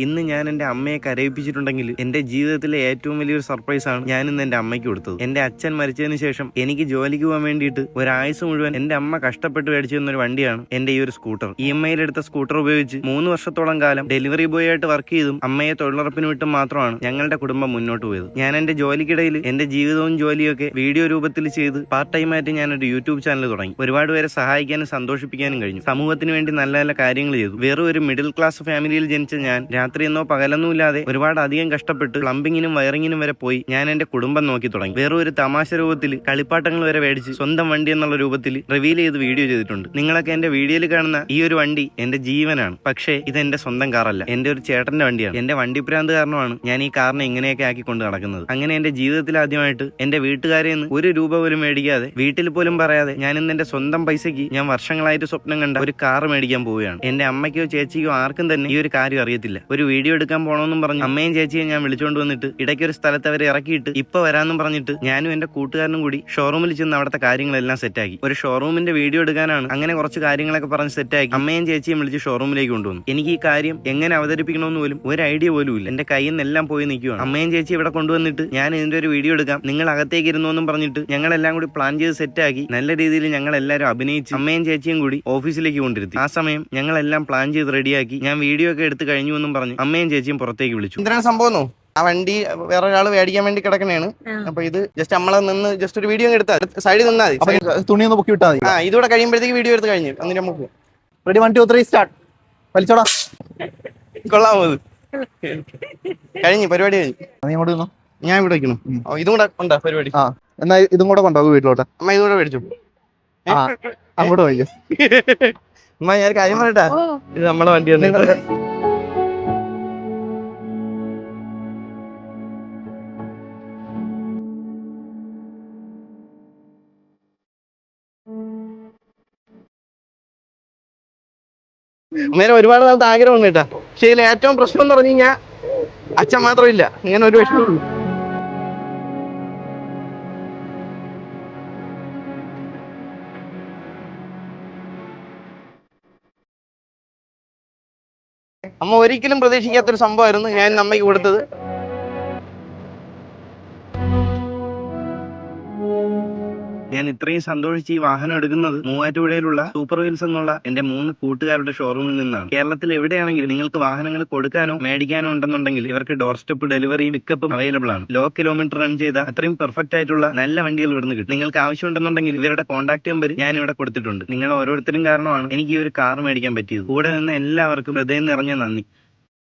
ഇന്ന് ഞാൻ എൻ്റെ അമ്മയെ കരയിപ്പിച്ചിട്ടുണ്ടെങ്കിൽ എൻ്റെ ജീവിതത്തിലെ ഏറ്റവും വലിയൊരു സർപ്രൈസാണ് ഞാൻ ഇന്ന് എൻ്റെ അമ്മയ്ക്ക് കൊടുത്തത്. എൻ്റെ അച്ഛൻ മരിച്ചതിന് ശേഷം എനിക്ക് ജോലിക്ക് പോകാൻ വേണ്ടിയിട്ട് ഒരാഴ്ച മുഴുവൻ എൻ്റെ അമ്മ കഷ്ടപ്പെട്ട് മേടിച്ചു തന്നൊരു വണ്ടിയാണ് എൻ്റെ ഈ ഒരു സ്കൂട്ടർ. EMI എടുത്ത സ്കൂട്ടർ ഉപയോഗിച്ച് 3 വർഷത്തോളം കാലം ഡെലിവറി ബോയ് ആയിട്ട് വർക്ക് ചെയ്തും അമ്മയെ തൊഴിലുറപ്പിന് വിട്ടും മാത്രമാണ് ഞങ്ങളുടെ കുടുംബം മുന്നോട്ട് പോയത്. ഞാൻ എൻ്റെ ജോലിക്കിടയിൽ എൻ്റെ ജീവിതവും ജോലിയും ഒക്കെ വീഡിയോ രൂപത്തിൽ ചെയ്ത് പാർട്ട് ടൈം ആയിട്ട് ഞാനൊരു യൂട്യൂബ് ചാനൽ തുടങ്ങി. ഒരുപാട് പേരെ സഹായിക്കാനും സന്തോഷിപ്പിക്കാനും കഴിഞ്ഞു. സമൂഹത്തിന് വേണ്ടി നല്ല നല്ല കാര്യങ്ങൾ ചെയ്തു. വെറും ഒരു മിഡിൽ ക്ലാസ് ഫാമിലിയിൽ ജനിച്ച ഞാൻ രാത്രിയെന്നോ പകലൊന്നും ഇല്ലാതെ ഒരുപാട് അധികം കഷ്ടപ്പെട്ട് പ്ലംബിങ്ങിനും വയറിങ്ങിനും വരെ പോയി ഞാൻ എന്റെ കുടുംബം നോക്കി തുടങ്ങി. വെറും ഒരു തമാശ രൂപത്തിൽ കളിപ്പാട്ടങ്ങൾ വരെ മേടിച്ച് സ്വന്തം വണ്ടി എന്നുള്ള രൂപത്തിൽ റിവീൽ ചെയ്ത് വീഡിയോ ചെയ്തിട്ടുണ്ട്. നിങ്ങളൊക്കെ എന്റെ വീഡിയോയിൽ കാണുന്ന ഈ ഒരു വണ്ടി എന്റെ ജീവനാണ്. പക്ഷേ ഇത് എന്റെ സ്വന്തം കാറല്ല, എന്റെ ഒരു ചേട്ടന്റെ വണ്ടിയാണ്. എന്റെ വണ്ടി ഭ്രാന്ത് കാരണമാണ് ഞാൻ ഈ കാറിനെ ഇങ്ങനെയൊക്കെ ആക്കി കൊണ്ട് നടക്കുന്നത്. അങ്ങനെ എന്റെ ജീവിതത്തിൽ ആദ്യമായിട്ട് എന്റെ വീട്ടുകാരെ നിന്ന് 1 രൂപ പോലും മേടിക്കാതെ, വീട്ടിൽ പോലും പറയാതെ ഞാൻ ഇന്ന് എന്റെ സ്വന്തം പൈസയ്ക്ക് ഞാൻ വർഷങ്ങളായിട്ട് സ്വപ്നം കണ്ട ഒരു കാർ മേടിക്കാൻ പോവുകയാണ്. എന്റെ അമ്മയ്ക്കോ ചേച്ചിക്കോ ആർക്കും തന്നെ ഈ ഒരു കാര്യം അറിയത്തില്ല. ഒരു വീഡിയോ എടുക്കാൻ പോകണമെന്നും പറഞ്ഞ് അമ്മയും ചേച്ചിയും ഞാൻ വിളിച്ചുകൊണ്ട് വന്നിട്ട് ഇടയ്ക്ക് ഒരു സ്ഥലത്ത് അവരെ ഇറക്കിയിട്ട് ഇപ്പൊ വരാമെന്നും പറഞ്ഞിട്ട് ഞാനും എന്റെ കൂട്ടുകാരനും കൂടി ഷോറൂമിൽ ചെന്ന് അവിടുത്തെ കാര്യങ്ങളെല്ലാം സെറ്റാക്കി. ഒരു ഷോറൂമിന്റെ വീഡിയോ എടുക്കാനാണ്. അങ്ങനെ കുറച്ച് കാര്യങ്ങളൊക്കെ പറഞ്ഞ് സെറ്റാക്കി അമ്മയും ചേച്ചിയും വിളിച്ച് ഷോറൂമിലേക്ക് കൊണ്ടുവന്നു. എനിക്ക് ഈ കാര്യം എങ്ങനെ അവതരിപ്പിക്കണമെന്ന് പോലും ഒരു ഐഡിയ പോലും ഇല്ല. എന്റെ കയ്യിൽ നിന്നെല്ലാം പോയി നിൽക്കുകയാണ്. അമ്മയും ചേച്ചി ഇവിടെ കൊണ്ടുവന്നിട്ട് ഞാൻ ഇതിന്റെ ഒരു വീഡിയോ എടുക്കാം, നിങ്ങൾ അകത്തേക്ക് ഇരുന്നു എന്നും പറഞ്ഞിട്ട് ഞങ്ങളെല്ലാം കൂടി പ്ലാൻ ചെയ്ത് സെറ്റാക്കി നല്ല രീതിയിൽ ഞങ്ങൾ എല്ലാവരും അഭിനയിച്ച് അമ്മയും ചേച്ചിയും കൂടി ഓഫീസിലേക്ക് കൊണ്ടിരുത്തി. ആ സമയം ഞങ്ങളെല്ലാം പ്ലാൻ ചെയ്ത് റെഡിയാക്കി ഞാൻ വീഡിയോ ഒക്കെ എടുത്ത് കഴിഞ്ഞു എന്നും പറഞ്ഞ് അമ്മയും ചേച്ചിയും പുറത്തേക്ക് വിളിച്ചു. എന്തിനാണ് സംഭവം? ആ വണ്ടി വേറെ ഒരാൾ മേടിക്കാൻ വേണ്ടി കിടക്കണേണ്. അപ്പൊ ഇത് ജസ്റ്റ് നമ്മളെ നിന്ന് ജസ്റ്റ് ഒരു വീഡിയോ എടുത്താൽ സൈഡിൽ നിന്നാൽ മതി. തുണി ഒന്ന് പൊക്കി വിട്ടാൽ മതി. ഇതൂടെ കഴിയുമ്പോഴത്തേക്ക് വീഡിയോ എടുത്ത് കഴിഞ്ഞു. എന്നിട്ട് നമുക്ക് റെഡി 1 2 3 സ്റ്റാർട്ട്. വലിച്ചോടാ. കൊള്ളാമോ? കഴിഞ്ഞു പരിപാടി കഴിഞ്ഞു. നീ അങ്ങോട്ട് നിന്നോ, ഞാൻ ഇവിടെ വെക്കണം. ഇതും കൂടെ ഉണ്ടാ പരിപാടി. എന്നാ ഇതും കൂടെ കൊണ്ടുപോകും വീട്ടിലോട്ട്. അമ്മ ഇതുകൂടെ മേടിച്ചു. അങ്ങോട്ട് പോയി. അമ്മ ഞാൻ കാര്യം പറയട്ടാ, ഇത് നമ്മളെ വണ്ടിയാണ്. അന്നേരം ഒരുപാട് നാളത്തെ ആഗ്രഹം കേട്ടാ. പക്ഷെ ഇതിൽ ഏറ്റവും പ്രശ്നം എന്ന് പറഞ്ഞു കഴിഞ്ഞാൽ അച്ഛൻ മാത്രമില്ല, ഇങ്ങനെ ഒരു വിഷയമുള്ളൂ. അമ്മ ഒരിക്കലും പ്രതീക്ഷിക്കാത്തൊരു സംഭവമായിരുന്നു ഞാൻ അമ്മയ്ക്ക് കൊടുത്തത്. ഞാൻ ഇത്രയും സന്തോഷിച്ച് ഈ വാഹനം എടുക്കുന്നത് മൂവാറ്റുപുഴയിലുള്ള സൂപ്പർ വീൽസ് എന്നുള്ള എന്റെ 3 കൂട്ടുകാരുടെ ഷോറൂമിൽ നിന്നാണ്. കേരളത്തിൽ എവിടെയാണെങ്കിലും നിങ്ങൾക്ക് വാഹനങ്ങൾ കൊടുക്കാനോ മേടിക്കാനോ ഉണ്ടെന്നുണ്ടെങ്കിൽ ഇവർക്ക് ഡോർ സ്റ്റെപ്പ് ഡെലിവറിയും പിക്കപ്പും അവൈലബിൾ ആണ്. ലോ കിലോമീറ്റർ റൺ ചെയ്ത അത്രയും പെർഫെക്റ്റ് ആയിട്ടുള്ള നല്ല വണ്ടികൾ ഇവിടുന്ന് കിട്ടും. നിങ്ങൾക്ക് ആവശ്യമുണ്ടെന്നുണ്ടെങ്കിൽ ഇവരുടെ കോൺടാക്ട് നമ്പർ ഞാൻ ഇവിടെ കൊടുത്തിട്ടുണ്ട്. നിങ്ങൾ ഓരോരുത്തരും കാരണമാണ് എനിക്ക് ഈ ഒരു കാർ മേടിക്കാൻ പറ്റിയത്. കൂടെ നിന്ന് എല്ലാവർക്കും ഹൃദയം നിറഞ്ഞ നന്ദി.